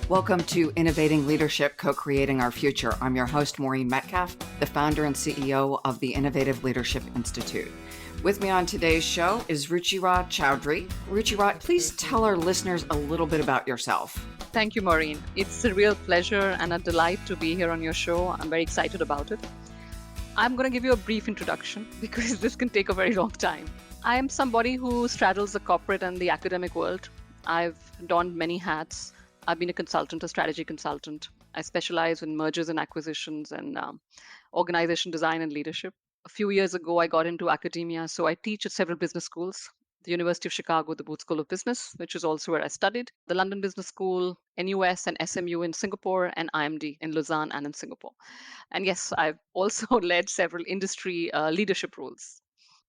Welcome to Innovating Leadership, Co-Creating Our Future. I'm your host, Maureen Metcalf, the founder and CEO of the Innovative Leadership Institute. With me on today's show is Ruchira Chaudhary. Ruchira, please tell our listeners a little bit about yourself. Thank you, Maureen. It's a real pleasure and a delight to be here on your show. I'm very excited about it. I'm going to give you a brief introduction because this can take a very long time. I am somebody who straddles the corporate and the academic world. I've donned many hats. I've been a consultant, a strategy consultant. I specialize in mergers and acquisitions and organization design and leadership. A few years ago, I got into academia, so I teach at several business schools. The University of Chicago, the Booth School of Business, which is also where I studied, the London Business School, NUS and SMU in Singapore, and IMD in Lausanne and in Singapore. And yes, I've also led several industry leadership roles.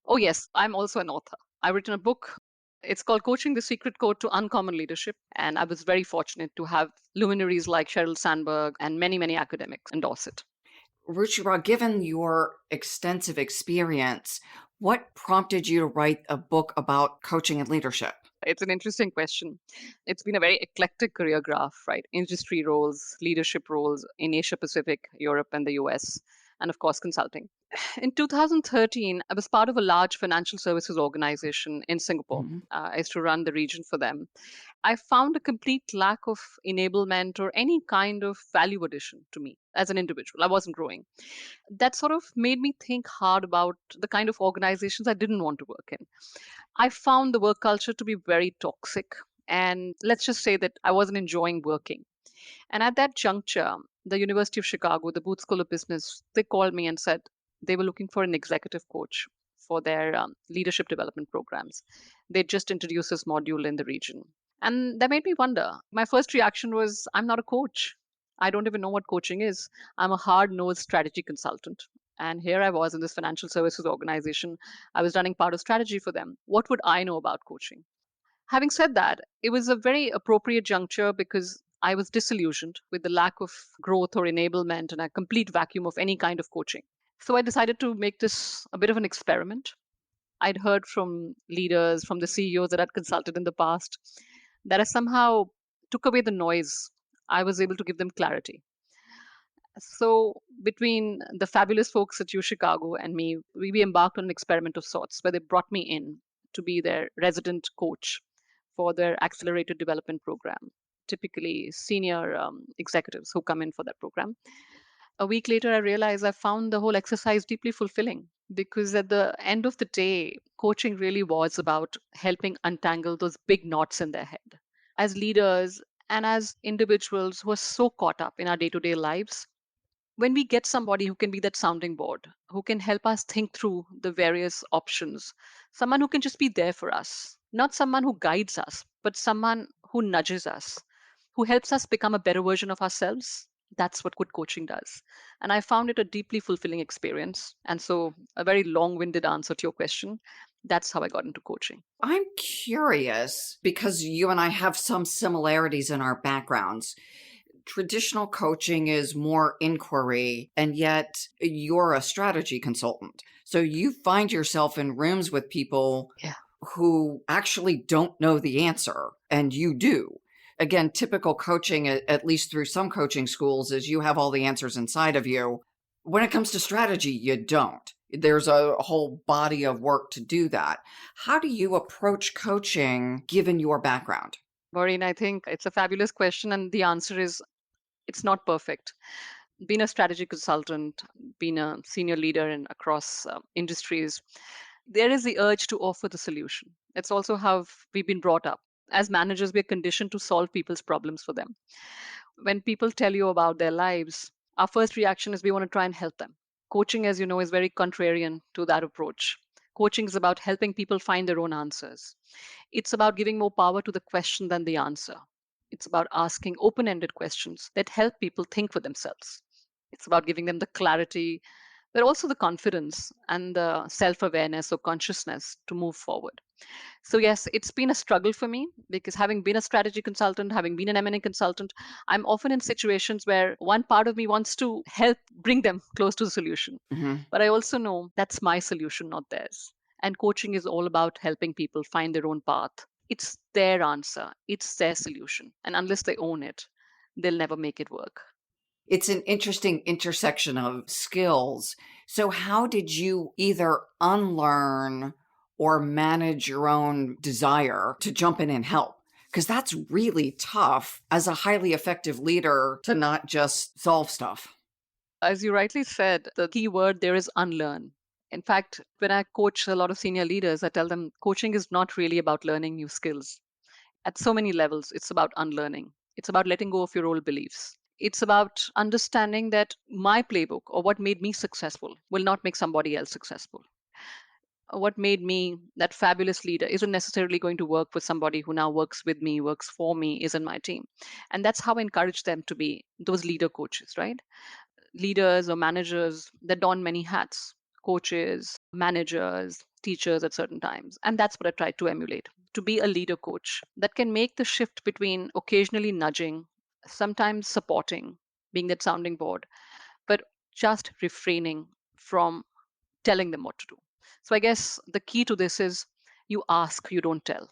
Oh yes, I'm also an author. I've written a book. It's called Coaching the Secret Code to Uncommon Leadership. And I was very fortunate to have luminaries like Sheryl Sandberg and many, many academics endorse it. Ruchira, given your extensive experience, what prompted you to write a book about coaching and leadership? It's an interesting question. It's been a very eclectic career graph, right? Industry roles, leadership roles in Asia Pacific, Europe, and the US, and of course, consulting. In 2013, I was part of a large financial services organization in Singapore. I used to run the region for them. I found a complete lack of enablement or any kind of value addition to me as an individual. I wasn't growing. That sort of made me think hard about the kind of organizations I didn't want to work in. I found the work culture to be very toxic. And let's just say that I wasn't enjoying working. And at that juncture, the University of Chicago, the Booth School of Business, they called me and said they were looking for an executive coach for their leadership development programs. They just introduced this module in the region. And that made me wonder. My first reaction was, I'm not a coach. I don't even know what coaching is. I'm a hard-nosed strategy consultant. And here I was in this financial services organization. I was running part of strategy for them. What would I know about coaching? Having said that, it was a very appropriate juncture because I was disillusioned with the lack of growth or enablement and a complete vacuum of any kind of coaching. So I decided to make this a bit of an experiment. I'd heard from leaders, from the CEOs that I'd consulted in the past, that I somehow took away the noise. I was able to give them clarity. So between the fabulous folks at U Chicago and me, we embarked on an experiment of sorts where they brought me in to be their resident coach for their accelerated development program, typically senior executives who come in for that program. A week later, I realized I found the whole exercise deeply fulfilling because at the end of the day, coaching really was about helping untangle those big knots in their head. As leaders and as individuals who are so caught up in our day to day lives, when we get somebody who can be that sounding board, who can help us think through the various options, someone who can just be there for us, not someone who guides us, but someone who nudges us, who helps us become a better version of ourselves, that's what good coaching does. And I found it a deeply fulfilling experience. And so, a very long winded answer to your question. That's how I got into coaching. I'm curious because you and I have some similarities in our backgrounds. Traditional coaching is more inquiry, and yet you're a strategy consultant. So you find yourself in rooms with people who actually don't know the answer, and you do. Again, typical coaching, at least through some coaching schools, is you have all the answers inside of you. When it comes to strategy, you don't. There's a whole body of work to do that. How do you approach coaching given your background? Maureen, I think it's a fabulous question. And the answer is it's not perfect. Being a strategy consultant, being a senior leader in across industries, there is the urge to offer the solution. It's also how we've been brought up. As managers, we're conditioned to solve people's problems for them. When people tell you about their lives, our first reaction is we want to try and help them. Coaching, as you know, is very contrarian to that approach. Coaching is about helping people find their own answers. It's about giving more power to the question than the answer. It's about asking open ended questions that help people think for themselves. It's about giving them the clarity, but also the confidence and the self awareness or consciousness to move forward. So, yes, it's been a struggle for me because having been a strategy consultant, having been an M&A consultant, I'm often in situations where one part of me wants to help bring them close to the solution. But I also know that's my solution, not theirs. And coaching is all about helping people find their own path. It's their answer, it's their solution. And unless they own it, they'll never make it work. It's an interesting intersection of skills. So, how did you either unlearn or manage your own desire to jump in and help? Because that's really tough as a highly effective leader to not just solve stuff. As you rightly said, the key word there is unlearn. In fact, when I coach a lot of senior leaders, I tell them coaching is not really about learning new skills. At so many levels, it's about unlearning. It's about letting go of your old beliefs. It's about understanding that my playbook or what made me successful will not make somebody else successful. What made me that fabulous leader isn't necessarily going to work with somebody who now works with me, works for me, is in my team. And that's how I encourage them to be those leader coaches, right? Leaders or managers that don many hats, coaches, managers, teachers at certain times. And that's what I try to emulate, to be a leader coach that can make the shift between occasionally nudging, sometimes supporting, being that sounding board, but just refraining from telling them what to do. So I guess the key to this is you ask, you don't tell.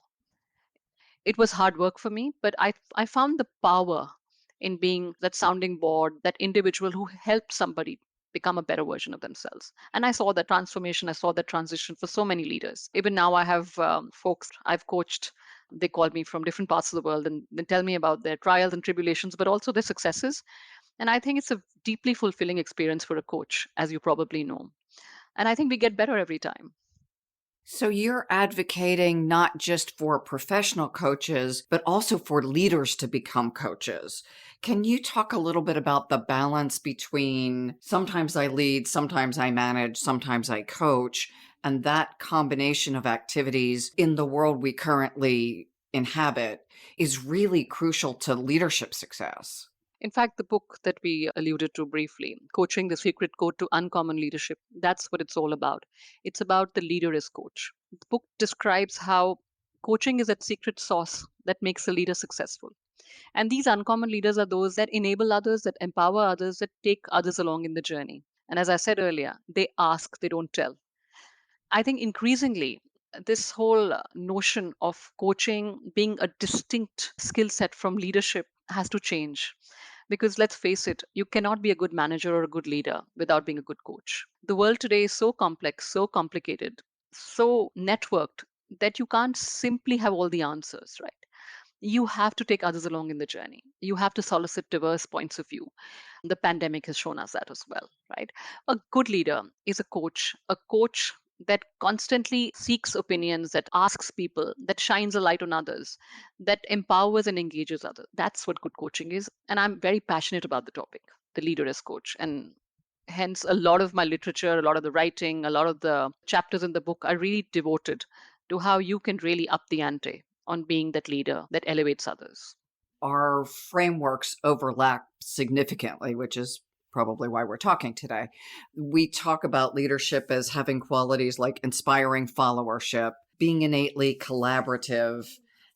It was hard work for me, but I found the power in being that sounding board, that individual who helped somebody become a better version of themselves. And I saw that transformation, I saw that transition for so many leaders. Even now, I have folks I've coached. They call me from different parts of the world and they tell me about their trials and tribulations, but also their successes. And I think it's a deeply fulfilling experience for a coach, as you probably know. And I think we get better every time. So you're advocating not just for professional coaches, but also for leaders to become coaches. Can you talk a little bit about the balance between sometimes I lead, sometimes I manage, sometimes I coach, and that combination of activities in the world we currently inhabit is really crucial to leadership success? In fact, the book that we alluded to briefly, Coaching the Secret Code to Uncommon Leadership, that's what it's all about. It's about the leader as coach. The book describes how coaching is that secret sauce that makes a leader successful. And these uncommon leaders are those that enable others, that empower others, that take others along in the journey. And as I said earlier, they ask, they don't tell. I think increasingly, this whole notion of coaching being a distinct skill set from leadership has to change. Because let's face it, you cannot be a good manager or a good leader without being a good coach. The world today is so complex, so complicated, so networked that you can't simply have all the answers, right? You have to take others along in the journey. You have to solicit diverse points of view. The pandemic has shown us that as well, right? A good leader is a coach that constantly seeks opinions, that asks people, that shines a light on others, that empowers and engages others. That's what good coaching is. And I'm very passionate about the topic, the leader as coach. And hence, a lot of my literature, a lot of the writing, a lot of the chapters in the book are really devoted to how you can really up the ante on being that leader that elevates others. Our frameworks overlap significantly, which is probably why we're talking today. We talk about leadership as having qualities like inspiring followership, being innately collaborative,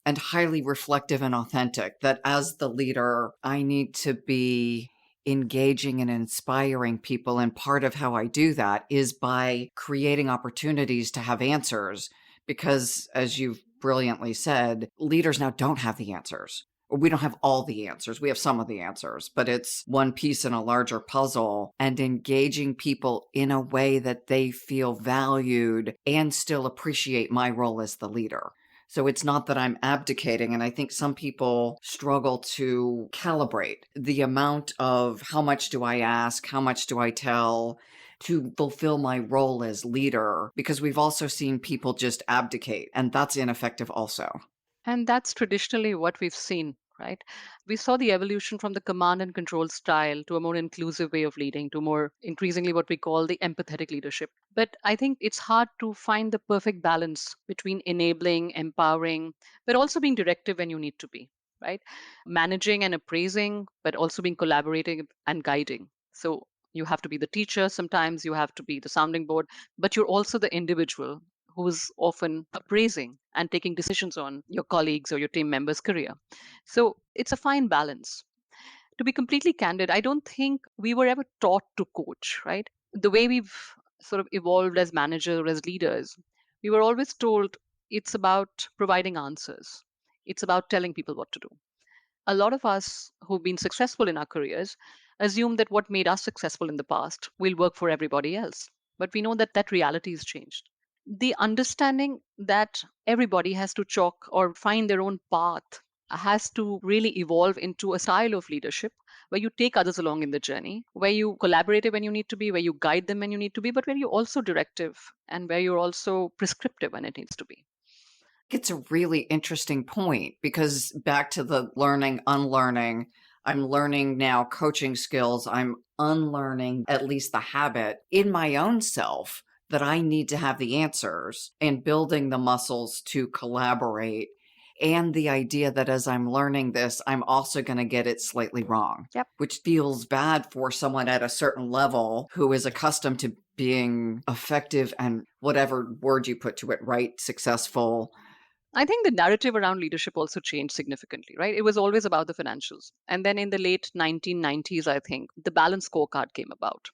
and highly reflective and authentic. That as the leader, I need to be engaging and inspiring people. And part of how I do that is by creating opportunities to have answers. Because as you've brilliantly said, leaders now don't have the answers. We don't have all the answers. We have some of the answers, but it's one piece in a larger puzzle, and engaging people in a way that they feel valued and still appreciate my role as the leader. So it's not that I'm abdicating. And I think some people struggle to calibrate the amount of how much do I ask? How much do I tell to fulfill my role as leader? Because we've also seen people just abdicate, and that's ineffective also. And that's traditionally what we've seen, right? We saw the evolution from the command and control style to a more inclusive way of leading, to more increasingly what we call the empathetic leadership. But I think it's hard to find the perfect balance between enabling, empowering, but also being directive when you need to be, right? Managing and appraising, but also being collaborating and guiding. So you have to be the teacher, sometimes you have to be the sounding board, but you're also the individual who's often appraising and taking decisions on your colleagues or your team members' career. So it's a fine balance. To be completely candid, I don't think we were ever taught to coach, right? The way we've sort of evolved as managers or as leaders, we were always told it's about providing answers, it's about telling people what to do. A lot of us who've been successful in our careers assume that what made us successful in the past will work for everybody else. But we know that that reality has changed. The understanding that everybody has to chalk or find their own path has to really evolve into a style of leadership where you take others along in the journey, where you collaborate when you need to be, where you guide them when you need to be, but where you're also directive and where you're also prescriptive when it needs to be. It's a really interesting point because back to the learning, unlearning, I'm learning now coaching skills. I'm unlearning at least the habit in my own self that I need to have the answers and building the muscles to collaborate. And the idea that as I'm learning this, I'm also going to get it slightly wrong, Yep. which feels bad for someone at a certain level who is accustomed to being effective and whatever word you put to it, right, successful. I think the narrative around leadership also changed significantly, right? It was always about the financials. And then in the late 1990s, I think, the balanced scorecard came about.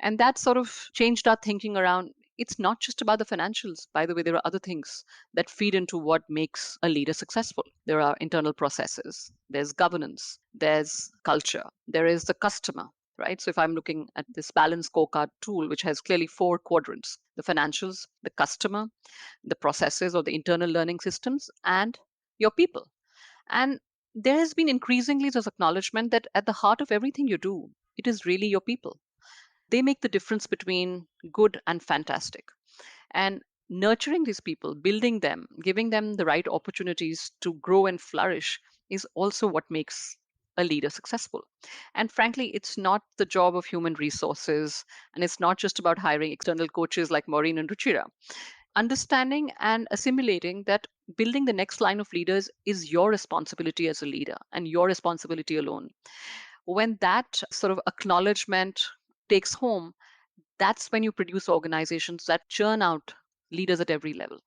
And that sort of changed our thinking around it's not just about the financials. By the way, there are other things that feed into what makes a leader successful. There are internal processes, there's governance, there's culture, there is the customer, right? So if I'm looking at this balanced scorecard tool, which has clearly four quadrants: the financials, the customer, the processes or the internal learning systems, and your people. And there has been increasingly this acknowledgement that at the heart of everything you do, it is really your people. They make the difference between good and fantastic. And nurturing these people, building them, giving them the right opportunities to grow and flourish is also what makes a leader successful. And frankly, it's not the job of human resources, and it's not just about hiring external coaches like Maureen and Ruchira. Understanding and assimilating that building the next line of leaders is your responsibility as a leader and your responsibility alone. When that sort of acknowledgement takes home, that's when you produce organizations that churn out leaders at every level.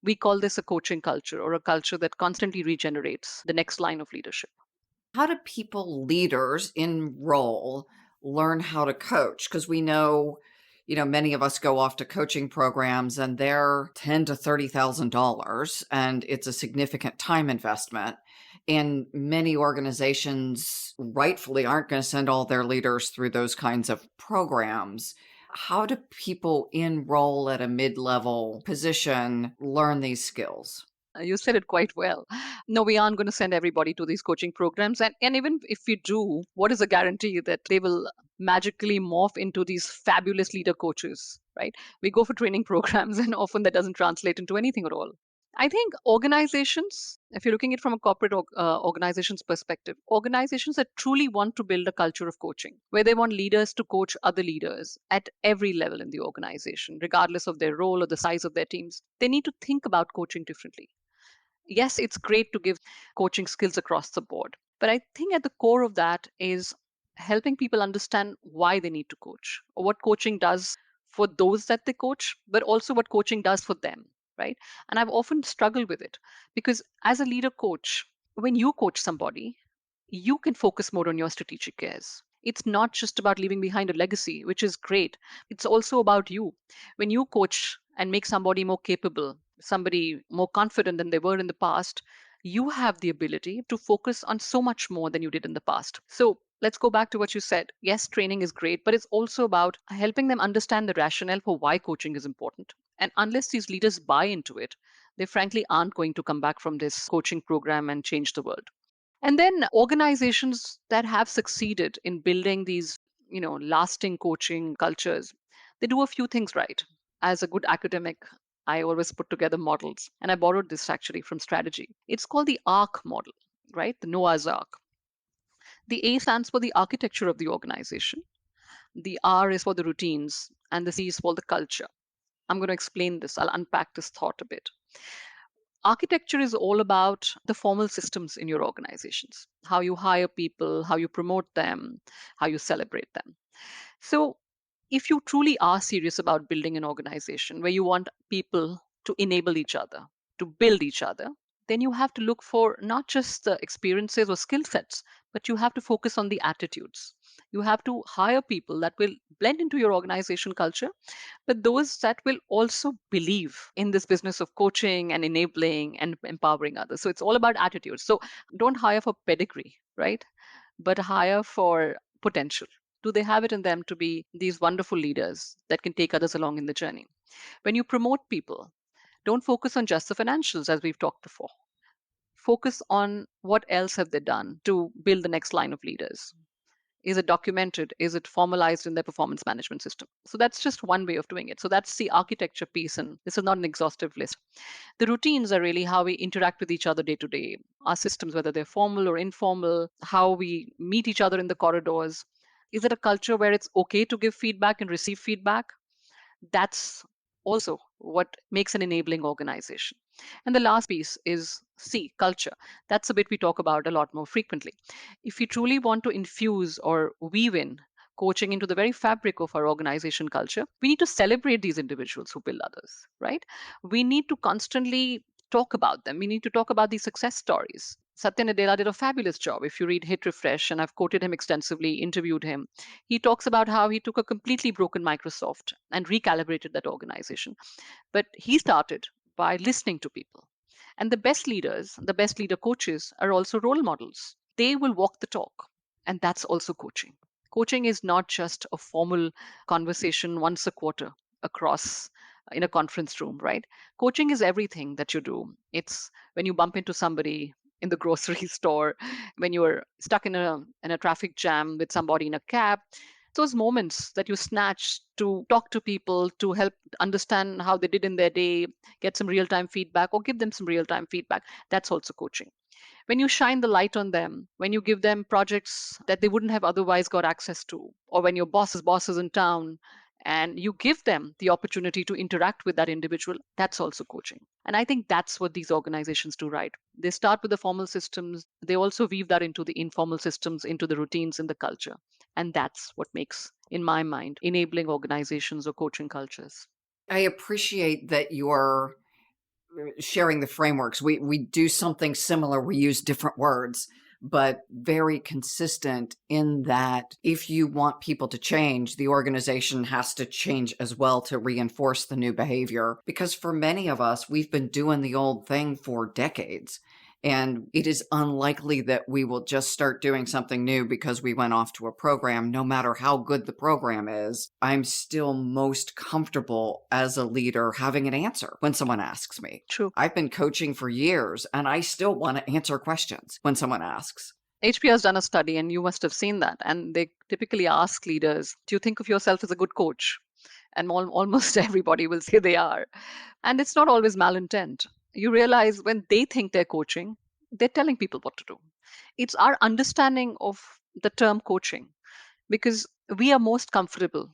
We call this a coaching culture or a culture that constantly regenerates the next line of leadership. How do people, leaders in role, learn how to coach? Because we know, many of us go off to coaching programs and they're $10 to $30,000, and it's a significant time investment. And many organizations rightfully aren't going to send all their leaders through those kinds of programs. How do people in role at a mid-level position learn these skills? You said it quite well. No, we aren't going to send everybody to these coaching programs. And even if we do, what is a guarantee that they will magically morph into these fabulous leader coaches, right? We go for training programs, and often that doesn't translate into anything at all. I think organizations, if you're looking at it from a corporate organization's perspective, organizations that truly want to build a culture of coaching, where they want leaders to coach other leaders at every level in the organization, regardless of their role or the size of their teams, they need to think about coaching differently. Yes, it's great to give coaching skills across the board. But I think at the core of that is helping people understand why they need to coach or what coaching does for those that they coach, but also what coaching does for them, right? And I've often struggled with it because as a leader coach, when you coach somebody, you can focus more on your strategic cares. It's not just about leaving behind a legacy, which is great. It's also about you. When you coach and make somebody more capable, somebody more confident than they were in the past, you have the ability to focus on so much more than you did in the past. So let's go back to what you said. Yes, training is great, but it's also about helping them understand the rationale for why coaching is important. And unless these leaders buy into it, they frankly aren't going to come back from this coaching program and change the world. And then organizations that have succeeded in building these, lasting coaching cultures, they do a few things right. As a good academic, I always put together models, and I borrowed this actually from strategy. It's called the ARC model, right? The Noah's Ark. The A stands for the architecture of the organization. The R is for the routines, and the C is for the culture. I'm going to explain this. I'll unpack this thought a bit. Architecture is all about the formal systems in your organizations: how you hire people, how you promote them, how you celebrate them. So, if you truly are serious about building an organization where you want people to enable each other, to build each other, then you have to look for not just the experiences or skill sets, but you have to focus on the attitudes. You have to hire people that will blend into your organization culture, but those that will also believe in this business of coaching and enabling and empowering others. So it's all about attitudes. So don't hire for pedigree, right? But hire for potential. Do they have it in them to be these wonderful leaders that can take others along in the journey? When you promote people, don't focus on just the financials, as we've talked before. Focus on what else have they done to build the next line of leaders. Is it documented? Is it formalized in their performance management system? So that's just one way of doing it. So that's the architecture piece, and this is not an exhaustive list. The routines are really how we interact with each other day to day. Our systems, whether they're formal or informal, how we meet each other in the corridors. Is it a culture where it's okay to give feedback and receive feedback? That's also what makes an enabling organization. And the last piece is C, culture. That's a bit we talk about a lot more frequently. If we truly want to infuse or weave in coaching into the very fabric of our organization culture, we need to celebrate these individuals who build others, right? We need to constantly talk about them. We need to talk about these success stories. Satya Nadella did a fabulous job. If you read Hit Refresh, and I've quoted him extensively, interviewed him, he talks about how he took a completely broken Microsoft and recalibrated that organization. But he started by listening to people. And the best leaders, the best leader coaches are also role models. They will walk the talk. And that's also coaching. Coaching is not just a formal conversation once a quarter across in a conference room, right? Coaching is everything that you do. It's when you bump into somebody in the grocery store, when you're stuck in a traffic jam with somebody in a cab, those moments that you snatch to talk to people, to help understand how they did in their day, get some real time feedback, or give them some real time feedback. That's also coaching. When you shine the light on them, when you give them projects that they wouldn't have otherwise got access to, or when your boss's boss is in town and you give them the opportunity to interact with that individual, that's also coaching. And I think that's what these organizations do right. They start with the formal systems, they also weave that into the informal systems, into the routines in the culture. And that's what makes, in my mind, enabling organizations or coaching cultures. I appreciate that you're sharing the frameworks. We do something similar. We use different words, but very consistent in that if you want people to change, the organization has to change as well to reinforce the new behavior. Because for many of us, we've been doing the old thing for decades. And it is unlikely that we will just start doing something new because we went off to a program, no matter how good the program is. I'm still most comfortable as a leader having an answer when someone asks me. True. I've been coaching for years and I still want to answer questions when someone asks. HPR has done a study, and you must have seen that. And they typically ask leaders, do you think of yourself as a good coach? And almost everybody will say they are. And it's not always malintent. You realize when they think they're coaching, they're telling people what to do. It's our understanding of the term coaching, because we are most comfortable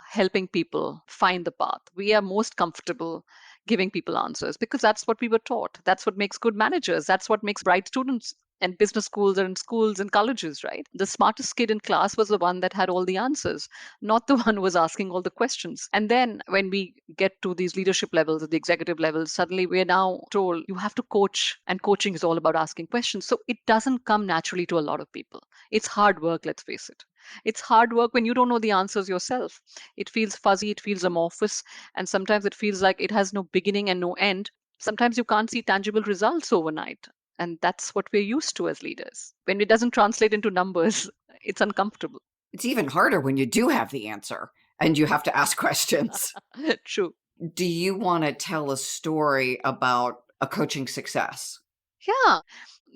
helping people find the path. We are most comfortable giving people answers because that's what we were taught. That's what makes good managers. That's what makes bright students and business schools and schools and colleges, right? The smartest kid in class was the one that had all the answers, not the one who was asking all the questions. And then when we get to these leadership levels, at the executive levels, suddenly we're now told you have to coach, and coaching is all about asking questions. So it doesn't come naturally to a lot of people. It's hard work, let's face it. It's hard work when you don't know the answers yourself. It feels fuzzy, it feels amorphous, and sometimes it feels like it has no beginning and no end. Sometimes you can't see tangible results overnight. And that's what we're used to as leaders. When it doesn't translate into numbers, it's uncomfortable. It's even harder when you do have the answer and you have to ask questions. True. Do you want to tell a story about a coaching success? Yeah.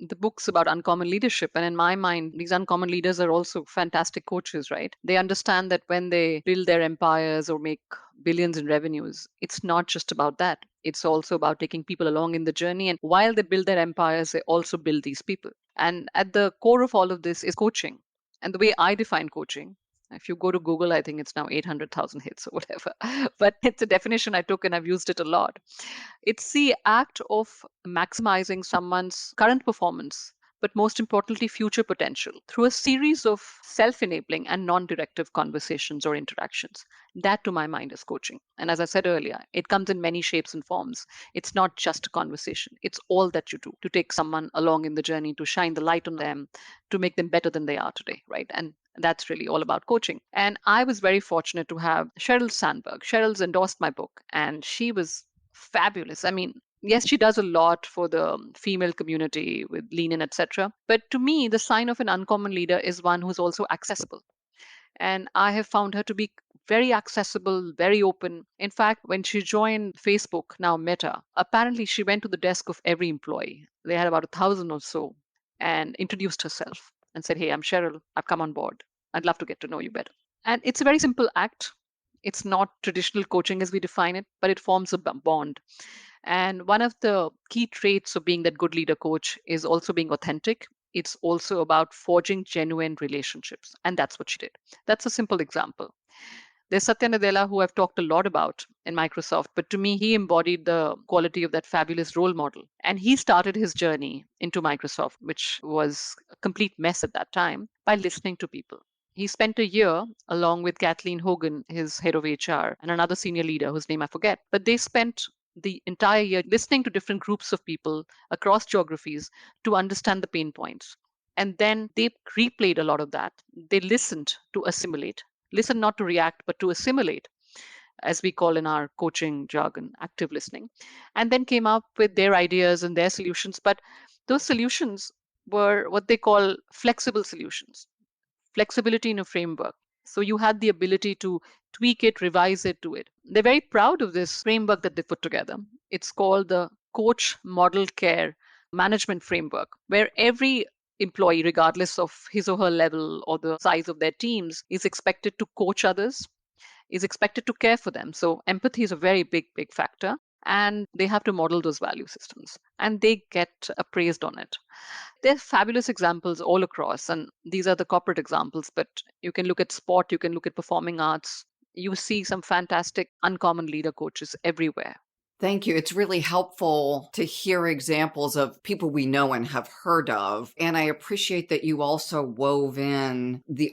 The books about uncommon leadership. And in my mind, these uncommon leaders are also fantastic coaches, right? They understand that when they build their empires or make billions in revenues, it's not just about that. It's also about taking people along in the journey. And while they build their empires, they also build these people. And at the core of all of this is coaching. And the way I define coaching, if you go to Google, I think it's now 800,000 hits or whatever. But it's a definition I took and I've used it a lot. It's the act of maximizing someone's current performance, but most importantly, future potential through a series of self enabling and non directive conversations or interactions. That, to my mind, is coaching. And as I said earlier, it comes in many shapes and forms. It's not just a conversation, it's all that you do to take someone along in the journey, to shine the light on them, to make them better than they are today, right? And That's really all about coaching. And I was very fortunate to have Sheryl Sandberg. Sheryl's endorsed my book, and she was fabulous. I mean, yes, she does a lot for the female community with lean in, etc. But to me, the sign of an uncommon leader is one who's also accessible. And I have found her to be very accessible, very open. In fact, when she joined Facebook, now Meta, apparently she went to the desk of every employee. They had about 1,000 or so, and introduced herself and said, "Hey, I'm Cheryl. I've come on board. I'd love to get to know you better." And it's a very simple act. It's not traditional coaching as we define it, but it forms a bond. And one of the key traits of being that good leader coach is also being authentic. It's also about forging genuine relationships. And that's what she did. That's a simple example. There's Satya Nadella, who I've talked a lot about in Microsoft, but to me, he embodied the quality of that fabulous role model. And he started his journey into Microsoft, which was a complete mess at that time, by listening to people. He spent a year along with Kathleen Hogan, his head of HR, and another senior leader whose name I forget. But they spent the entire year listening to different groups of people across geographies to understand the pain points. And then they replayed a lot of that. They listened to assimilate. Listen not to react, but to assimilate, as we call in our coaching jargon, active listening, and then came up with their ideas and their solutions. But those solutions were what they call flexible solutions, flexibility in a framework. So you had the ability to tweak it, revise it, do it. They're very proud of this framework that they put together. It's called the Coach Model Care Management Framework, where every employee, regardless of his or her level or the size of their teams, is expected to coach others, is expected to care for them. So empathy is a very big, big factor. And they have to model those value systems and they get appraised on it. There's fabulous examples all across, and these are the corporate examples, but you can look at sport, you can look at performing arts. You see some fantastic uncommon leader coaches everywhere. Thank you. It's really helpful to hear examples of people we know and have heard of. And I appreciate that you also wove in the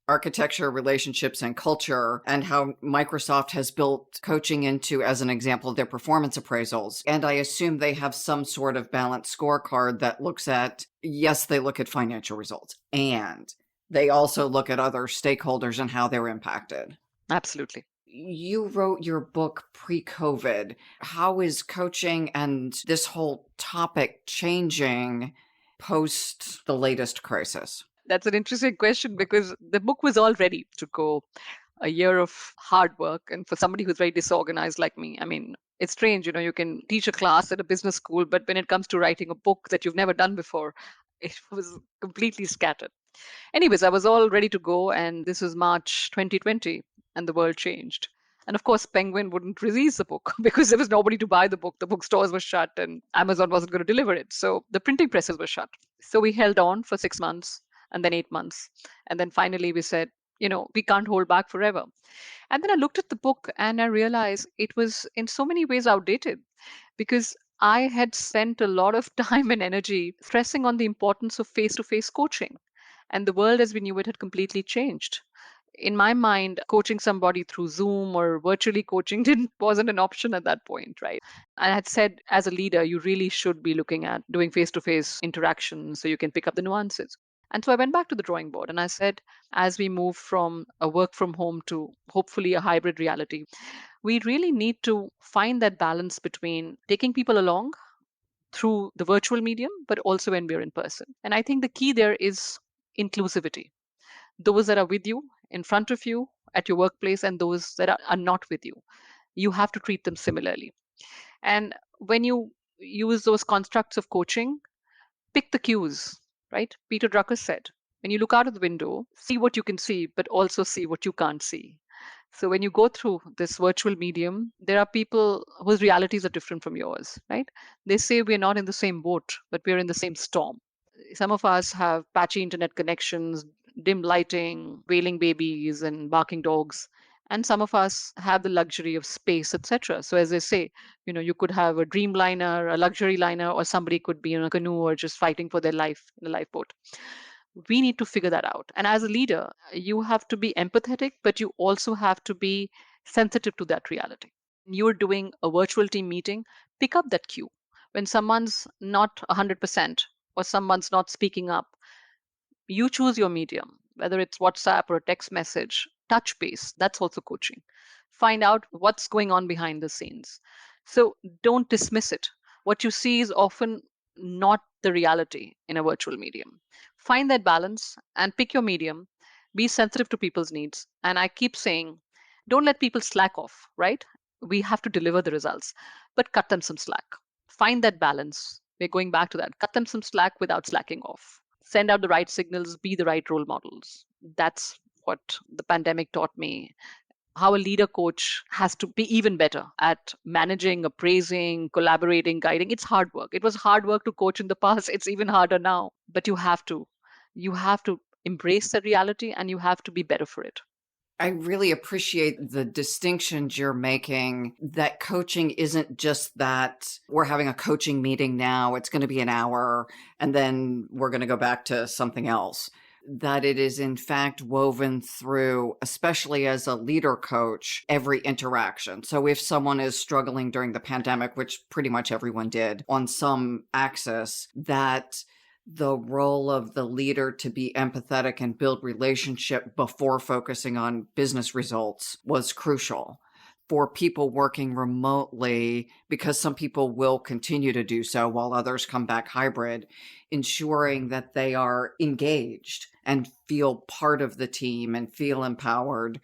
architecture, relationships, and culture, and how Microsoft has built coaching into, as an example, their performance appraisals. And I assume they have some sort of balanced scorecard that looks at, yes, they look at financial results, and they also look at other stakeholders and how they're impacted. Absolutely. You wrote your book pre-COVID. How is coaching and this whole topic changing post the latest crisis? That's an interesting question because the book was all ready to go. A year of hard work. And for somebody who's very disorganized like me, I mean, it's strange, you can teach a class at a business school, but when it comes to writing a book that you've never done before, it was completely scattered. Anyways, I was all ready to go, and this was March 2020, and the world changed. And of course, Penguin wouldn't release the book because there was nobody to buy the book. The bookstores were shut, and Amazon wasn't going to deliver it. So the printing presses were shut. So we held on for 6 months, and then 8 months. And then finally, we said, we can't hold back forever. And then I looked at the book and I realized it was in so many ways outdated because I had spent a lot of time and energy stressing on the importance of face to face coaching. And the world as we knew it had completely changed. In my mind, coaching somebody through Zoom or virtually coaching didn't wasn't an option at that point, right? I had said as a leader, you really should be looking at doing face-to-face interactions so you can pick up the nuances. And so I went back to the drawing board and I said, as we move from a work from home to hopefully a hybrid reality, we really need to find that balance between taking people along through the virtual medium, but also when we're in person. And I think the key there is inclusivity. Those that are with you, in front of you, at your workplace, and those that are not with you. You have to treat them similarly. And when you use those constructs of coaching, pick the cues, right? Peter Drucker said, when you look out of the window, see what you can see, but also see what you can't see. So when you go through this virtual medium, there are people whose realities are different from yours, right? They say we're not in the same boat, but we're in the same storm. Some of us have patchy internet connections, dim lighting, wailing babies, and barking dogs. And some of us have the luxury of space, etc. So, as I say, you could have a dream liner, a luxury liner, or somebody could be in a canoe or just fighting for their life in a lifeboat. We need to figure that out. And as a leader, you have to be empathetic, but you also have to be sensitive to that reality. You're doing a virtual team meeting, pick up that cue. When someone's not 100% or someone's not speaking up, you choose your medium. whether it's WhatsApp or a text message, touch base. That's also coaching. Find out what's going on behind the scenes. So don't dismiss it. What you see is often not the reality in a virtual medium. Find that balance and pick your medium. Be sensitive to people's needs. And I keep saying, don't let people slack off, right? We have to deliver the results, but cut them some slack. Find that balance. We're going back to that. Cut them some slack without slacking off. Send out the right signals, be the right role models. That's what the pandemic taught me. How a leader coach has to be even better at managing, appraising, collaborating, guiding. It's hard work. It was hard work to coach in the past. It's even harder now. But you have to. You have to embrace the reality and you have to be better for it. I really appreciate the distinctions you're making, that coaching isn't just that we're having a coaching meeting now, it's going to be an hour, and then we're going to go back to something else. That it is in fact woven through, especially as a leader coach, every interaction. So if someone is struggling during the pandemic, which pretty much everyone did on some axis, that the role of the leader to be empathetic and build relationship before focusing on business results was crucial. For people working remotely, because some people will continue to do so while others come back hybrid, ensuring that they are engaged and feel part of the team and feel empowered,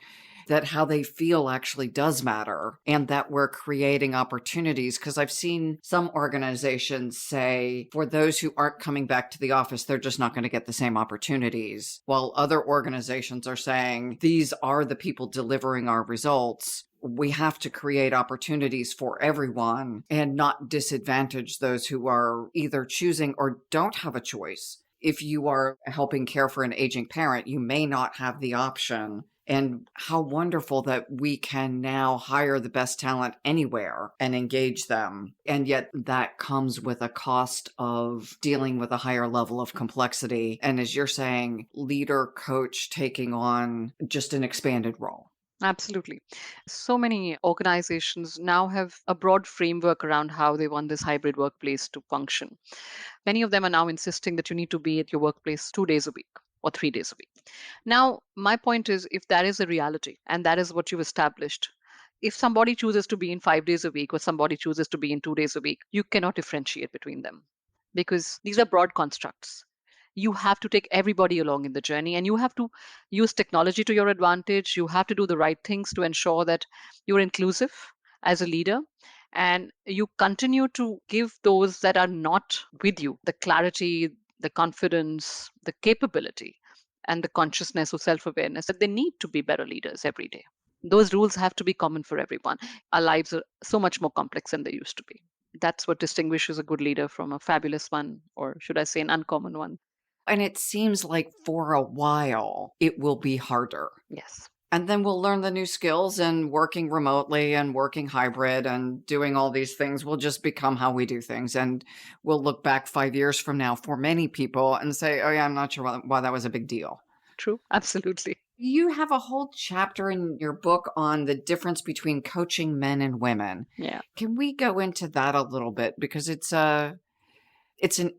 that how they feel actually does matter, and that we're creating opportunities. Because I've seen some organizations say for those who aren't coming back to the office, they're just not going to get the same opportunities, while other organizations are saying these are the people delivering our results. We have to create opportunities for everyone and not disadvantage those who are either choosing or don't have a choice. If you are helping care for an aging parent, you may not have the option. And how wonderful that we can now hire the best talent anywhere and engage them. And yet that comes with a cost of dealing with a higher level of complexity. And as you're saying, leader, coach taking on just an expanded role. Absolutely. So many organizations now have a broad framework around how they want this hybrid workplace to function. Many of them are now insisting that you need to be at your workplace 2 days a week or 3 days a week. Now, my point is if that is a reality and that is what you've established, if somebody chooses to be in 5 days a week or somebody chooses to be in 2 days a week, you cannot differentiate between them because these are broad constructs. You have to take everybody along in the journey and you have to use technology to your advantage. You have to do the right things to ensure that you're inclusive as a leader and you continue to give those that are not with you the clarity, the confidence, the capability, and the consciousness or self awareness that they need to be better leaders every day. Those rules have to be common for everyone. Our lives are so much more complex than they used to be. That's what distinguishes a good leader from a fabulous one, or should I say, an uncommon one. And it seems like for a while it will be harder. Yes. And then we'll learn the new skills, and working remotely and working hybrid and doing all these things will just become how we do things. And we'll look back 5 years from now for many people and say, oh yeah, I'm not sure why that was a big deal. True. Absolutely. You have a whole chapter in your book on the difference between coaching men and women. Yeah. Can we go into that a little bit? Because it's an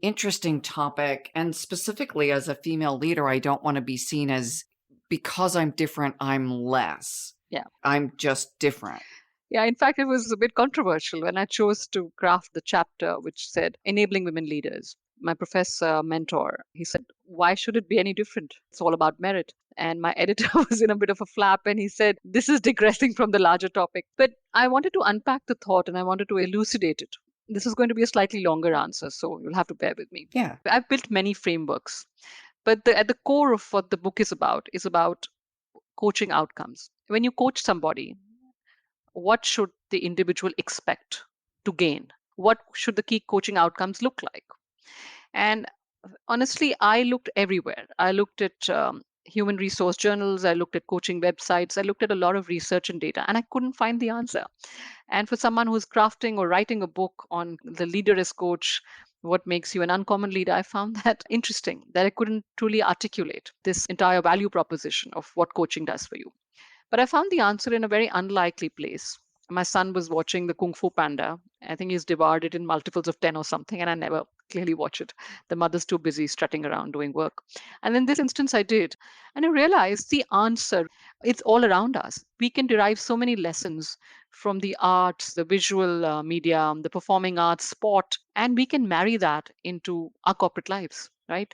interesting topic. And specifically as a female leader, I don't want to be seen as, because I'm different, I'm less. Yeah. I'm just different. Yeah, in fact, it was a bit controversial when I chose to craft the chapter which said enabling women leaders. My professor, mentor, he said, why should it be any different? It's all about merit. And my editor was in a bit of a flap and he said, this is digressing from the larger topic. But I wanted to unpack the thought and I wanted to elucidate it. This is going to be a slightly longer answer, so you'll have to bear with me. Yeah. I've built many frameworks, but at the core of what the book is about coaching outcomes. When you coach somebody, what should the individual expect to gain? What should the key coaching outcomes look like? And honestly, I looked everywhere. I looked at human resource journals, I looked at coaching websites, I looked at a lot of research and data, and I couldn't find the answer. And for someone who's crafting or writing a book on the leader as coach, what makes you an uncommon leader, I found that interesting that I couldn't truly articulate this entire value proposition of what coaching does for you. But I found the answer in a very unlikely place. My son was watching the Kung Fu Panda. I think he's devoured it in multiples of 10 or something, and I never clearly watch it. The mother's too busy strutting around doing work. And in this instance, I did. And I realized the answer, it's all around us. We can derive so many lessons from the arts, the visual medium, the performing arts, sport, and we can marry that into our corporate lives, right?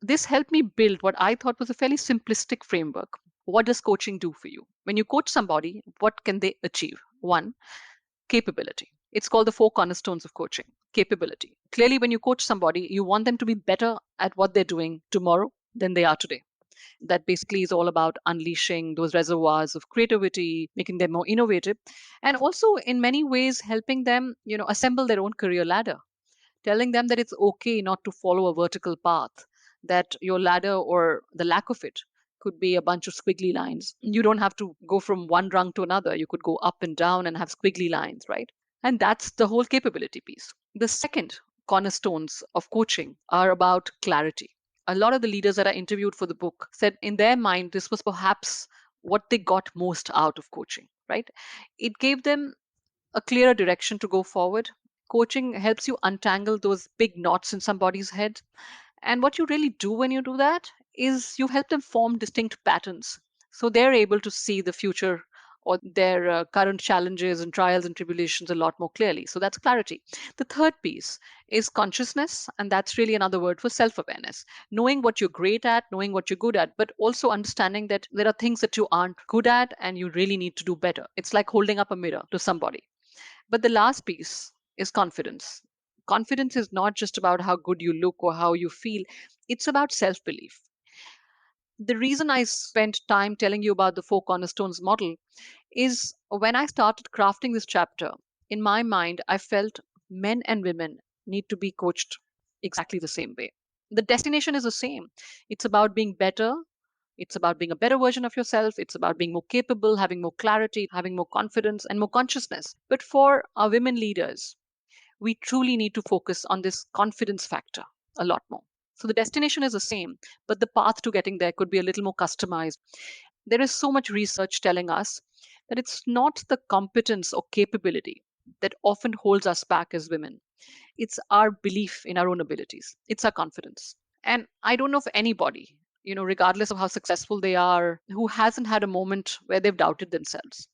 This helped me build what I thought was a fairly simplistic framework. What does coaching do for you? When you coach somebody, what can they achieve? One, capability. It's called the four cornerstones of coaching. Capability. Clearly, when you coach somebody, you want them to be better at what they're doing tomorrow than they are today. That basically is all about unleashing those reservoirs of creativity, making them more innovative, and also in many ways helping them, assemble their own career ladder, telling them that it's okay not to follow a vertical path, that your ladder or the lack of it could be a bunch of squiggly lines. You don't have to go from one rung to another. You could go up and down and have squiggly lines, right? And that's the whole capability piece. The second cornerstones of coaching are about clarity. A lot of the leaders that I interviewed for the book said in their mind, this was perhaps what they got most out of coaching, right? It gave them a clearer direction to go forward. Coaching helps you untangle those big knots in somebody's head. And what you really do when you do that is you help them form distinct patterns. So they're able to see the future or their current challenges and trials and tribulations a lot more clearly. So that's clarity. The third piece is consciousness, and that's really another word for self awareness. Knowing what you're great at, knowing what you're good at, but also understanding that there are things that you aren't good at and you really need to do better. It's like holding up a mirror to somebody. But the last piece is confidence. Confidence is not just about how good you look or how you feel, it's about self belief. The reason I spent time telling you about the four cornerstones model is when I started crafting this chapter, in my mind, I felt men and women need to be coached exactly the same way. The destination is the same. It's about being better. It's about being a better version of yourself. It's about being more capable, having more clarity, having more confidence, and more consciousness. But for our women leaders, we truly need to focus on this confidence factor a lot more. So the destination is the same, but the path to getting there could be a little more customized. There is so much research telling us that it's not the competence or capability that often holds us back as women. It's our belief in our own abilities, it's our confidence. And I don't know of anybody, regardless of how successful they are, who hasn't had a moment where they've doubted themselves,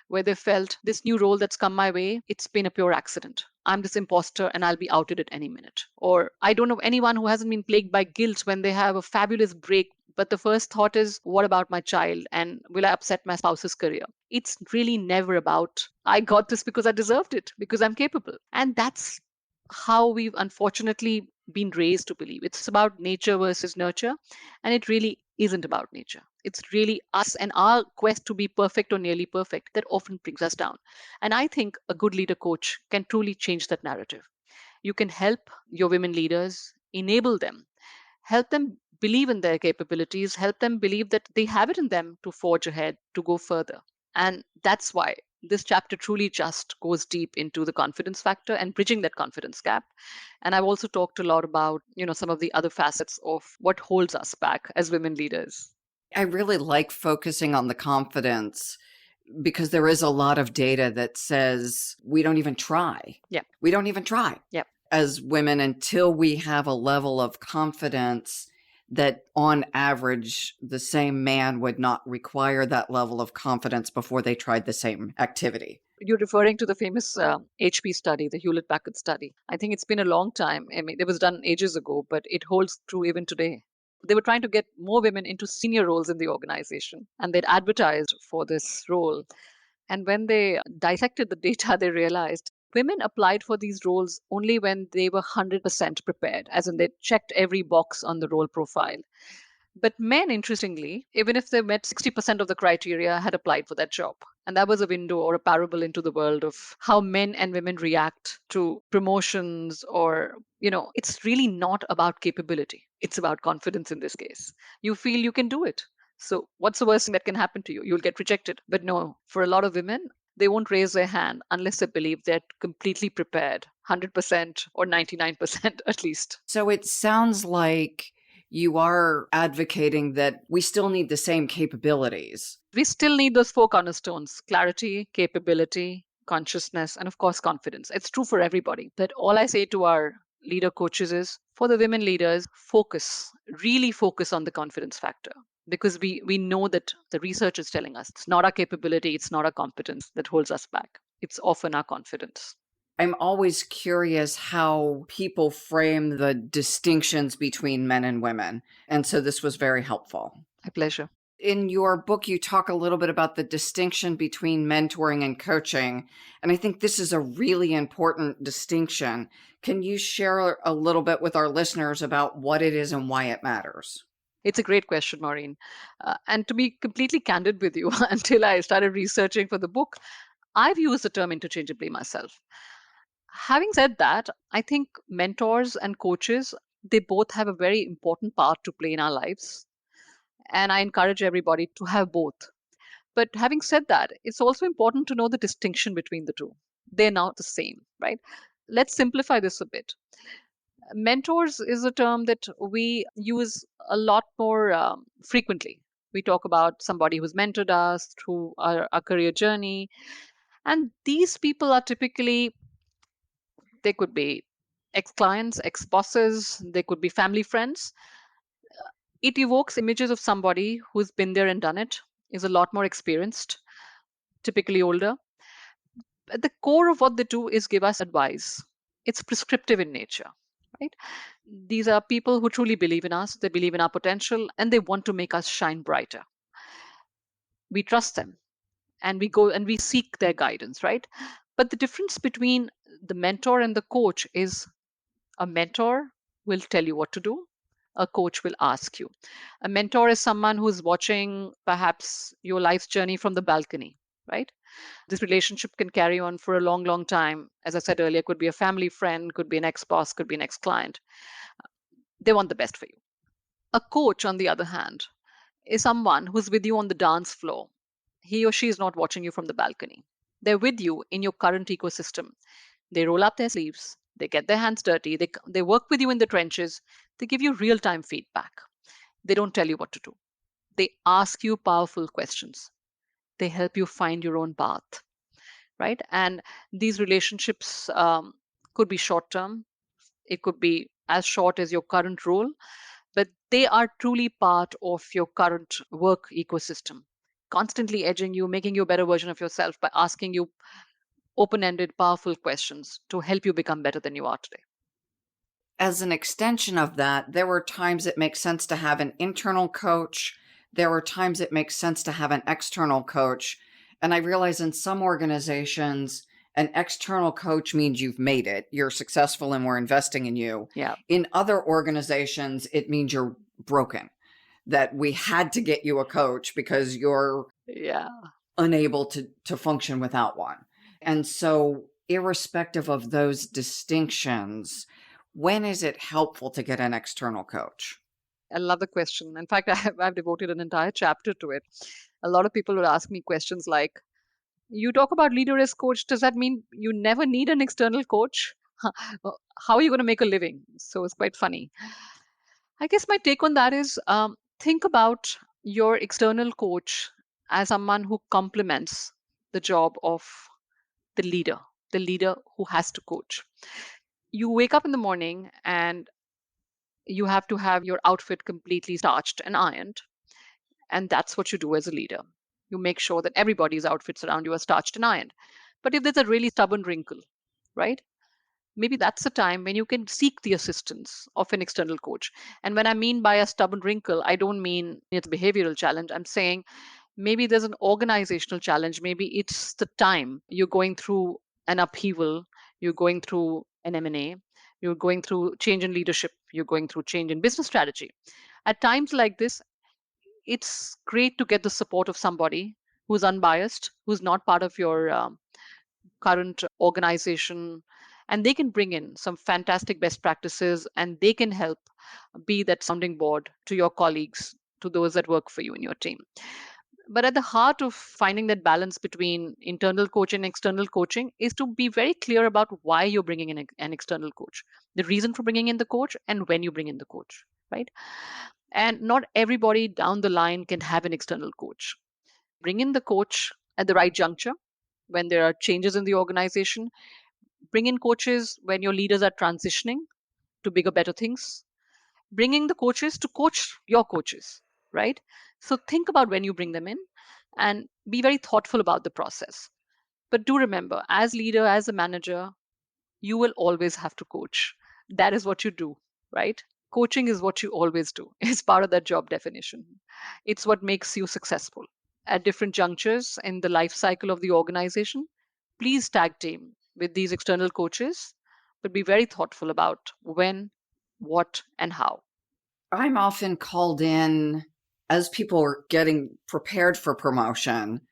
where they felt this new role that's come my way, it's been a pure accident. I'm this imposter and I'll be outed at any minute. Or I don't know anyone who hasn't been plagued by guilt when they have a fabulous break, but the first thought is, what about my child? And will I upset my spouse's career? It's really never about, I got this because I deserved it, because I'm capable. And that's how we've unfortunately been raised to believe. It's about nature versus nurture, and it really isn't about nature. It's really us and our quest to be perfect or nearly perfect that often brings us down. And I think a good leader coach can truly change that narrative. You can help your women leaders, enable them, help them believe in their capabilities, help them believe that they have it in them to forge ahead, to go further. And that's why this chapter truly just goes deep into the confidence factor and bridging that confidence gap. And I've also talked a lot about, some of the other facets of what holds us back as women leaders. I really like focusing on the confidence because there is a lot of data that says we don't even try. Yeah. We don't even try. Yeah. As women until we have a level of confidence that on average the same man would not require that level of confidence before they tried the same activity. You're referring to the famous HP study, the Hewlett Packard study. I think it's been a long time. I mean, it was done ages ago, but it holds true even today. They were trying to get more women into senior roles in the organization, and they'd advertised for this role. And when they dissected the data, they realized women applied for these roles only when they were 100% prepared, as in they checked every box on the role profile. But men, interestingly, even if they met 60% of the criteria, had applied for that job. And that was a window or a parable into the world of how men and women react to promotions or, it's really not about capability. It's about confidence in this case. You feel you can do it. So, what's the worst thing that can happen to you? You'll get rejected. But no, for a lot of women, they won't raise their hand unless they believe they're completely prepared, 100% or 99% at least. So it sounds like you are advocating that we still need the same capabilities. We still need those four cornerstones: clarity, capability, consciousness, and of course, confidence. It's true for everybody. But all I say to our leader coaches is for the women leaders, really focus on the confidence factor. Because we know that the research is telling us it's not our capability, it's not our competence that holds us back. It's often our confidence. I'm always curious how people frame the distinctions between men and women. And so this was very helpful. My pleasure. In your book, you talk a little bit about the distinction between mentoring and coaching. And I think this is a really important distinction. Can you share a little bit with our listeners about what it is and why it matters? It's a great question, Maureen. And to be completely candid with you, until I started researching for the book, I've used the term interchangeably myself. Having said that, I think mentors and coaches, they both have a very important part to play in our lives. And I encourage everybody to have both. But having said that, it's also important to know the distinction between the two. They're not the same, right? Let's simplify this a bit. Mentors is a term that we use a lot more frequently. We talk about somebody who's mentored us through our career journey. And these people are typically, they could be ex clients, ex bosses, they could be family friends. It evokes images of somebody who's been there and done it, is a lot more experienced, typically older. At the core of what they do is give us advice. It's prescriptive in nature, right? These are people who truly believe in us, they believe in our potential, and they want to make us shine brighter. We trust them and we go and we seek their guidance, right? But the difference between the mentor and the coach is a mentor will tell you what to do, a coach will ask you. A mentor is someone who's watching perhaps your life's journey from the balcony, right? This relationship can carry on for a long, long time. As I said earlier, could be a family friend, could be an ex boss, could be an ex client. They want the best for you. A coach, on the other hand, is someone who's with you on the dance floor. He or she is not watching you from the balcony. They're with you in your current ecosystem. They roll up their sleeves, they get their hands dirty, they work with you in the trenches, they give you real time feedback. They don't tell you what to do. They ask you powerful questions. They help you find your own path, right? And these relationships could be short term, it could be as short as your current role, but they are truly part of your current work ecosystem, constantly edging you, making you a better version of yourself by asking you open ended, powerful questions to help you become better than you are today. As an extension of that, there were times it makes sense to have an internal coach. There were times it makes sense to have an external coach. And I realize in some organizations, an external coach means you've made it, you're successful, and we're investing in you. Yeah. In other organizations, it means you're broken, that we had to get you a coach because you're Yeah. unable to function without one. And so, irrespective of those distinctions, when is it helpful to get an external coach? I love the question. In fact, I've devoted an entire chapter to it. A lot of people would ask me questions like, you talk about leader as coach. Does that mean you never need an external coach? How are you going to make a living? So it's quite funny. I guess my take on that is think about your external coach as someone who complements the job of the the leader who has to coach. You wake up in the morning and you have to have your outfit completely starched and ironed. And that's what you do as a leader. You make sure that everybody's outfits around you are starched and ironed. But if there's a really stubborn wrinkle, right? Maybe that's the time when you can seek the assistance of an external coach. And when I mean by a stubborn wrinkle, I don't mean it's a behavioral challenge. I'm saying maybe there's an organizational challenge. Maybe it's the time you're going through an upheaval, you're going through an M&A, you're going through change in leadership, you're going through change in business strategy. At times like this, it's great to get the support of somebody who's unbiased, who's not part of your current organization, and they can bring in some fantastic best practices and they can help be that sounding board to your colleagues, to those that work for you in your team. But at the heart of finding that balance between internal coaching and external coaching is to be very clear about why you're bringing in an external coach, the reason for bringing in the coach, and when you bring in the coach, right? And not everybody down the line can have an external coach. Bring in the coach at the right juncture when there are changes in the organization. Bring in coaches when your leaders are transitioning. to bigger, better things. Bringing the coaches to coach your coaches, right? So think about when you bring them in and be very thoughtful about the process. But do remember, as leader, as a manager, you will always have to coach. That is what you do, right? Coaching is what you always do. It's part of that job definition. It's what makes you successful. At different junctures in the life cycle of the organization, please tag team with these external coaches, but be very thoughtful about when, what, and how. I'm often called in as people are getting prepared for promotion,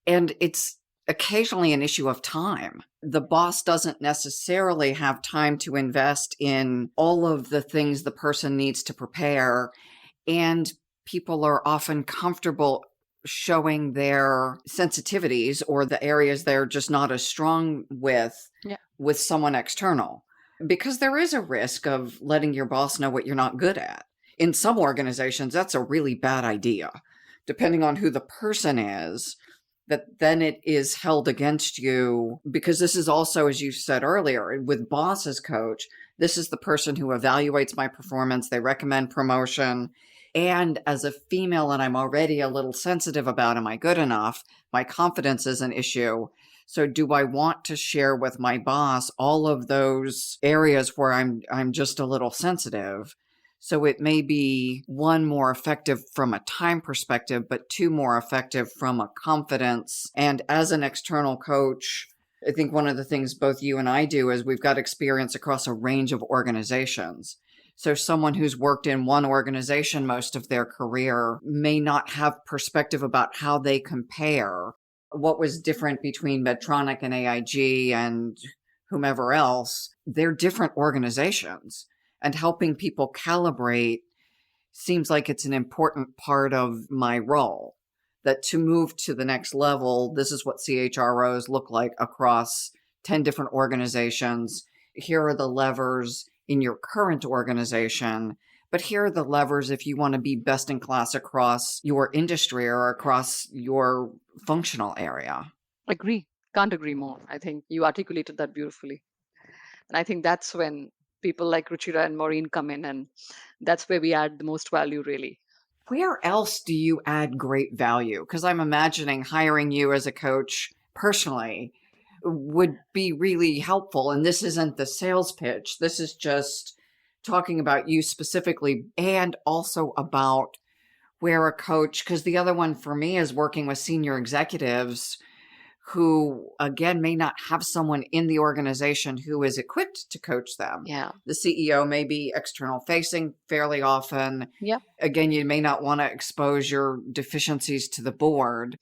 and it's occasionally an issue of time. The boss doesn't necessarily have time to invest in all of the things the person needs to prepare, and people are often comfortable showing their sensitivities or the areas they're just not as strong Yeah, with someone external, because there is a risk of letting your boss know what you're not good at. In some organizations, that's a really bad idea, depending on who the person is, that then it is held against you. Because this is also, as you said earlier, with boss as coach, this is the person who evaluates my performance, they recommend promotion. And as a female, and I'm already a little sensitive about, am I good enough? My confidence is an issue. So do I want to share with my boss all of those areas where I'm just a little sensitive? So it may be one, more effective from a time perspective, but two, more effective from a confidence. And as an external coach, I think one of the things both you and I do is we've got experience across a range of organizations. So someone who's worked in one organization most of their career may not have perspective about how they compare. What was different between Medtronic and AIG and whomever else? They're different organizations, and helping people calibrate seems like it's an important part of my role. That to move to the next level, this is what CHROs look like across 10 different organizations. Here are the levers in your current organization, but here are the levers if you want to be best in class across your industry or across your functional area. agree. Can't agree more. I think you articulated that beautifully. And I think that's when people like Ruchira and Maureen come in, and that's where we add the most value, really. Where else do you add great value? Because I'm imagining hiring you as a coach personally would be really helpful. And this isn't the sales pitch, this is just talking about you specifically and also about where a coach, because the other one for me is working with senior executives who, again, may not have someone in the organization who is equipped to coach them. Yeah. The CEO may be external facing fairly often. Yeah. Again, you may not want to expose your deficiencies to the board.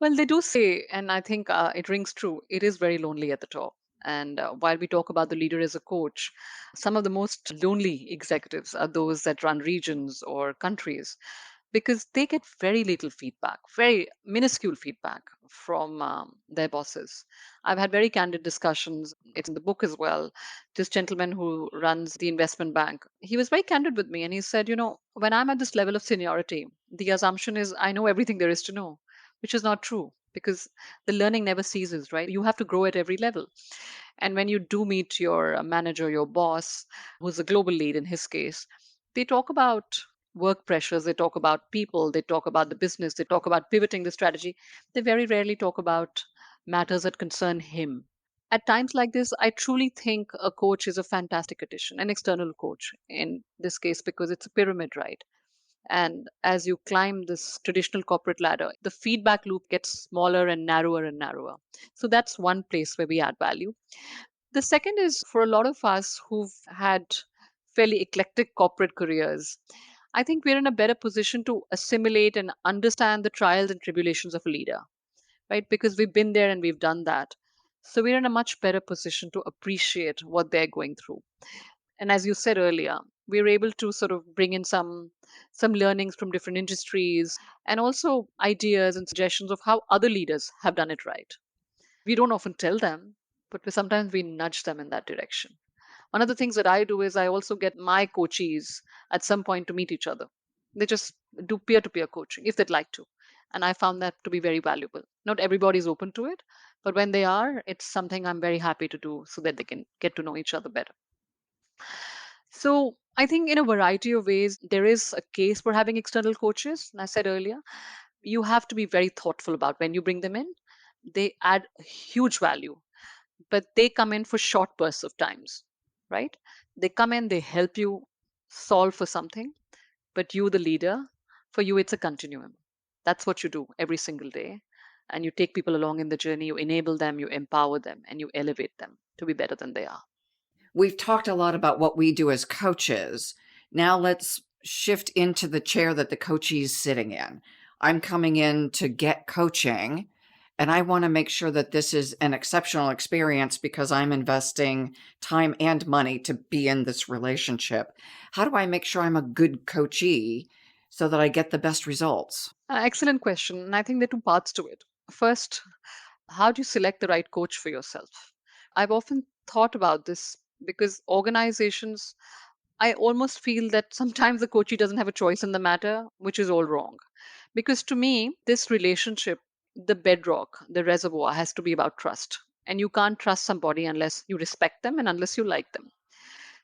Well, they do say, and I think it rings true, it is very lonely at the top. And while we talk about the leader as a coach, some of the most lonely executives are those that run regions or countries because they get very little feedback, very minuscule feedback from their bosses. I've had very candid discussions. It's in the book as well. This gentleman who runs the investment bank, he was very candid with me and he said, when I'm at this level of seniority, the assumption is I know everything there is to know, which is not true because the learning never ceases, right? You have to grow at every level. And when you do meet your manager, your boss, who's a global lead in his case, they talk about work pressures, they talk about people, they talk about the business, they talk about pivoting the strategy. They very rarely talk about matters that concern him. At times like this, I truly think a coach is a fantastic addition, an external coach in this case, because it's a pyramid, right? And as you climb this traditional corporate ladder, the feedback loop gets smaller and narrower and narrower. So that's one place where we add value. The second is for a lot of us who've had fairly eclectic corporate careers, I think we're in a better position to assimilate and understand the trials and tribulations of a leader, right? Because we've been there and we've done that. So we're in a much better position to appreciate what they're going through. And as you said earlier, we're able to sort of bring in some learnings from different industries and also ideas and suggestions of how other leaders have done it right. We don't often tell them, but sometimes we nudge them in that direction. One of the things that I do is I also get my coachees at some point to meet each other. They just do peer to peer coaching if they'd like to. And I found that to be very valuable. Not everybody's open to it, but when they are, it's something I'm very happy to do so that they can get to know each other better. So I think in a variety of ways, there is a case for having external coaches. And I said earlier, you have to be very thoughtful about when you bring them in. They add huge value, but they come in for short bursts of times, right? They come in, they help you solve for something, but you, the leader, for you, it's a continuum. That's what you do every single day. And you take people along in the journey, you enable them, you empower them, and you elevate them to be better than they are. We've talked a lot about what we do as coaches. Now let's shift into the chair that the coachee's sitting in. I'm coming in to get coaching, and I want to make sure that this is an exceptional experience because I'm investing time and money to be in this relationship. How do I make sure I'm a good coachee so that I get the best results? Excellent question. And I think there are two parts to it. First, how do you select the right coach for yourself? I've often thought about this because organizations, I almost feel that sometimes the coachee doesn't have a choice in the matter, which is all wrong. Because to me, this relationship, the bedrock, the reservoir has to be about trust. And you can't trust somebody unless you respect them and unless you like them.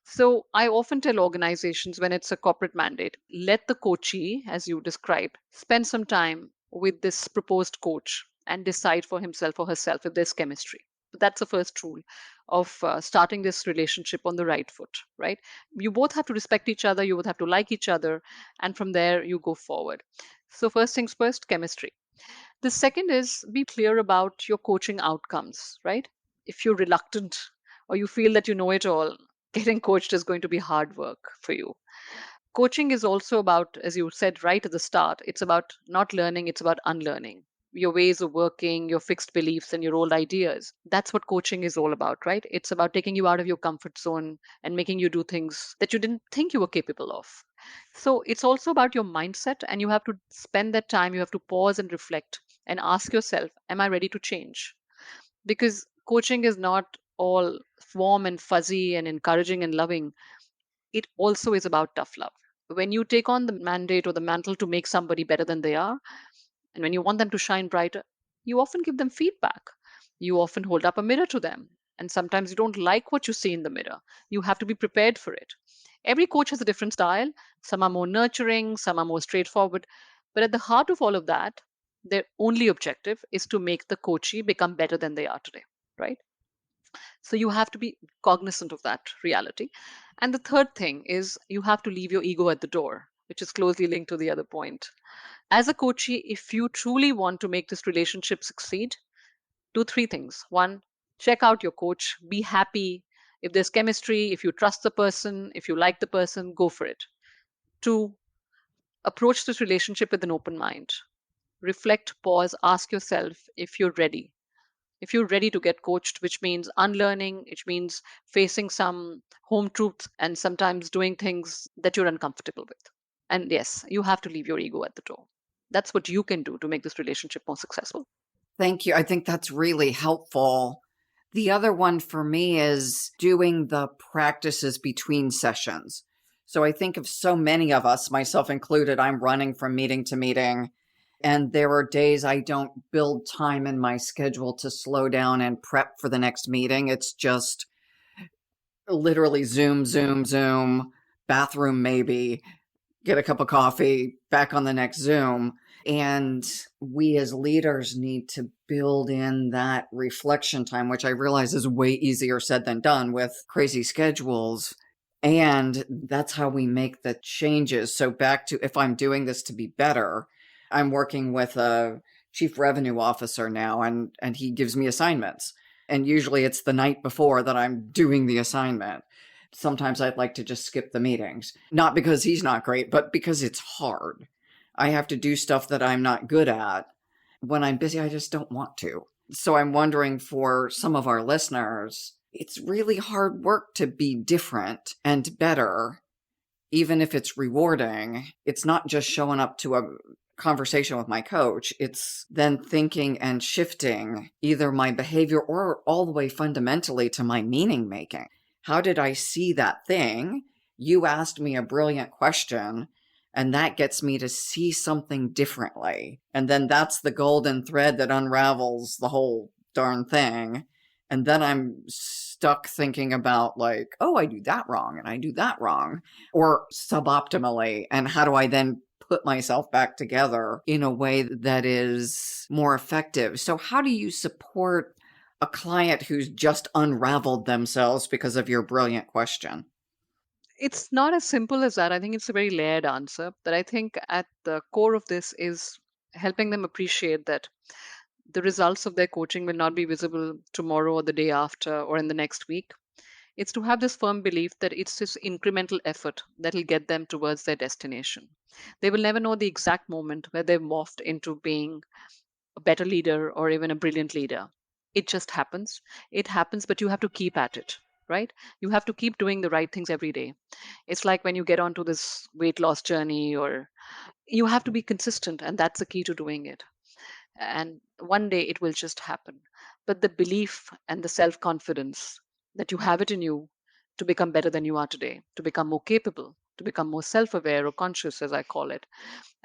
So I often tell organizations when it's a corporate mandate, let the coachee, as you described, spend some time with this proposed coach and decide for himself or herself if there's chemistry. That's the first rule of starting this relationship on the right foot, right? You both have to respect each other, you both have to like each other, and from there you go forward. So, first things first, chemistry. The second is be clear about your coaching outcomes, right? If you're reluctant or you feel that you know it all, getting coached is going to be hard work for you. Coaching is also about, as you said right at the start, it's about not learning, it's about unlearning your ways of working, your fixed beliefs, and your old ideas. That's what coaching is all about, right? It's about taking you out of your comfort zone and making you do things that you didn't think you were capable of. So it's also about your mindset, and you have to spend that time, you have to pause and reflect and ask yourself, am I ready to change? Because coaching is not all warm and fuzzy and encouraging and loving. It also is about tough love. When you take on the mandate or the mantle to make somebody better than they are, and when you want them to shine brighter, you often give them feedback. You often hold up a mirror to them. And sometimes you don't like what you see in the mirror. You have to be prepared for it. Every coach has a different style. Some are more nurturing, some are more straightforward. But at the heart of all of that, their only objective is to make the coachee become better than they are today, right? So you have to be cognizant of that reality. And the third thing is you have to leave your ego at the door, which is closely linked to the other point. As a coachee, if you truly want to make this relationship succeed, do three things. One, check out your coach, be happy. If there's chemistry, if you trust the person, if you like the person, go for it. Two, approach this relationship with an open mind. Reflect, pause, ask yourself if you're ready. If you're ready to get coached, which means unlearning, which means facing some home truths and sometimes doing things that you're uncomfortable with. And yes, you have to leave your ego at the door. That's what you can do to make this relationship more successful. Thank you. I think that's really helpful. The other one for me is doing the practices between sessions. So I think of so many of us, myself included, I'm running from meeting to meeting. And there are days I don't build time in my schedule to slow down and prep for the next meeting. It's just literally Zoom, Zoom, Zoom, bathroom maybe, get a cup of coffee, back on the next Zoom. And we as leaders need to build in that reflection time, which I realize is way easier said than done with crazy schedules. And that's how we make the changes. So, back to if I'm doing this to be better, I'm working with a chief revenue officer now, and he gives me assignments. And usually it's the night before that I'm doing the assignment. Sometimes I'd like to just skip the meetings, not because he's not great, but because it's hard. I have to do stuff that I'm not good at. When I'm busy, I just don't want to. So I'm wondering for some of our listeners, it's really hard work to be different and better, even if it's rewarding. It's not just showing up to a conversation with my coach. It's then thinking and shifting either my behavior or all the way fundamentally to my meaning making. How did I see that thing? You asked me a brilliant question, and that gets me to see something differently. And then that's the golden thread that unravels the whole darn thing. And then I'm stuck thinking about like, oh, I do that wrong and I do that wrong, or suboptimally. And how do I then put myself back together in a way that is more effective? So how do you support a client who's just unraveled themselves because of your brilliant question? It's not as simple as that. I think it's a very layered answer. But I think at the core of this is helping them appreciate that the results of their coaching will not be visible tomorrow or the day after or in the next week. It's to have this firm belief that it's this incremental effort that will get them towards their destination. They will never know the exact moment where they've morphed into being a better leader or even a brilliant leader. It just happens. It happens, but you have to keep at it, right? You have to keep doing the right things every day. It's like when you get onto this weight loss journey, or you have to be consistent, and that's the key to doing it. And one day it will just happen. But the belief and the self confidence that you have it in you to become better than you are today, to become more capable, to become more self aware or conscious, as I call it,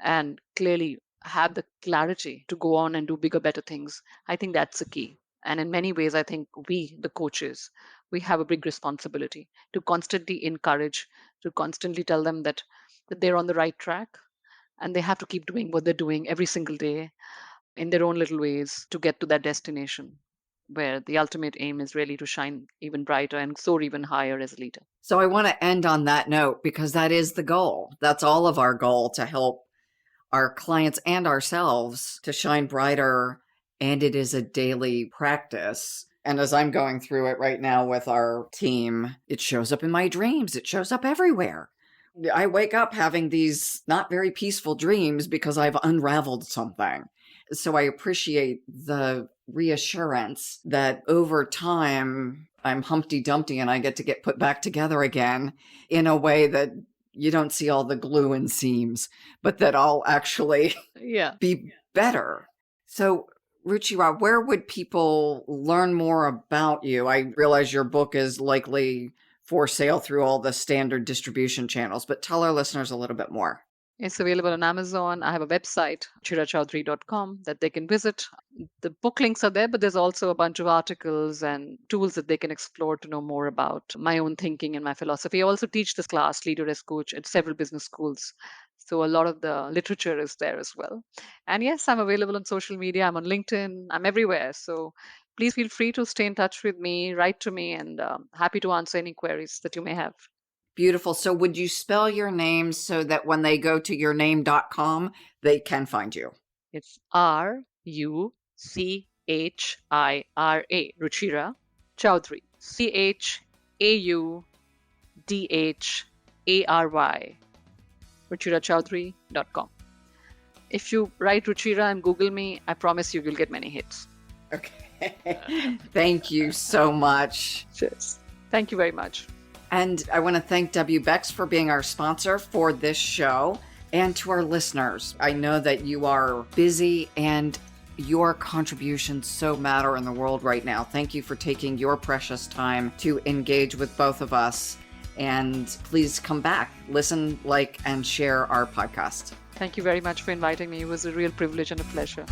and clearly have the clarity to go on and do bigger, better things. I think that's the key. And in many ways, I think we, the coaches, we have a big responsibility to constantly encourage, to constantly tell them that they're on the right track and they have to keep doing what they're doing every single day in their own little ways to get to that destination where the ultimate aim is really to shine even brighter and soar even higher as a leader. So I want to end on that note because that is the goal. That's all of our goal, to help our clients and ourselves to shine brighter. And it is a daily practice. And as I'm going through it right now with our team, it shows up in my dreams. It shows up everywhere. I wake up having these not very peaceful dreams because I've unraveled something. So I appreciate the reassurance that over time I'm Humpty Dumpty and I get to get put back together again in a way that you don't see all the glue and seams, but that I'll actually Yeah. be better. So, Ruchira, where would people learn more about you? I realize your book is likely for sale through all the standard distribution channels, but tell our listeners a little bit more. It's available on Amazon. I have a website, ruchirachaudhary.com, that they can visit. The book links are there, but there's also a bunch of articles and tools that they can explore to know more about my own thinking and my philosophy. I also teach this class, Leader as Coach, at several business schools. So a lot of the literature is there as well. And yes, I'm available on social media. I'm on LinkedIn. I'm everywhere. So please feel free to stay in touch with me, write to me, and happy to answer any queries that you may have. Beautiful. So would you spell your name so that when they go to yourname.com, they can find you? It's Ruchira, Ruchira Chaudhary, Chaudhary, ruchirachaudhary.com. If you write Ruchira and Google me, I promise you'll get many hits. Okay. Thank you so much. Cheers. Thank you very much. And I want to thank W. Bex for being our sponsor for this show, and to our listeners. I know that you are busy and your contributions so matter in the world right now. Thank you for taking your precious time to engage with both of us. And please come back, listen, like, and share our podcast. Thank you very much for inviting me. It was a real privilege and a pleasure.